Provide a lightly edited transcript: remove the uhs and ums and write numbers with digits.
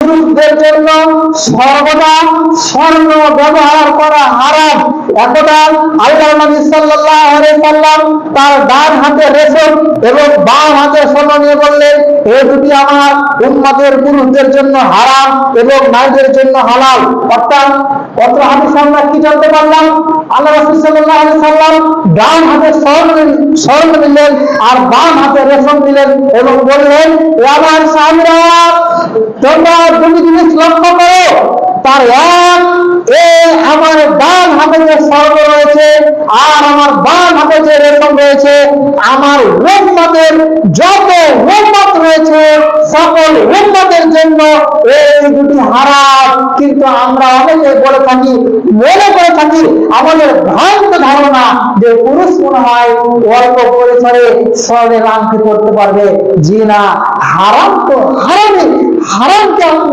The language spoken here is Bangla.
পুরুষদের জন্য সর্বদা স্বর্ণ ব্যবহার করা হারাম। একদা আল্লাহর নবী সাল্লাল্লাহু আলাইহি সাল্লাম তার ডান হাতে রেশম এবং বাম হাতে স্বর্ণ নিয়ে বললেন, এই দুটি আমার উম্মতের পুরুষদের জন্য হারাম এবং নারীদের জন্য হালাল। অর্থাৎ অত্র হাদিসে আমরা কি জানতে পারলাম? আল্লাহ রাসূল সাল্লাল্লাহু আলাইহি সাল্লাম ডান হাতে স্বর্ণ নিলেন আর বাম হাতে রেশম নিলেন এবং বললেন, এ আমার সাহাবীরা, তোমরা দুটি জিনিস লক্ষ্য করো। তার এক, আমার ডান হাতে যে স্বর্ণ রয়েছে আর আমার বাম হাতে যে রেশম রয়েছে, আমার উম্মতের যত উম্মত রয়েছে সকল উম্মতের জন্য এই দুটি হারাম। কিন্তু আমরা অনেকে বলে থাকি, মনে করে থাকি, আমাদের ভ্রান্ত ধারণা যে পুরুষ মনে হয় অল্প পরিসরে স্বর্ণের আংটি করতে পারবে। জি না, হারাম তো হারামই। হারামকে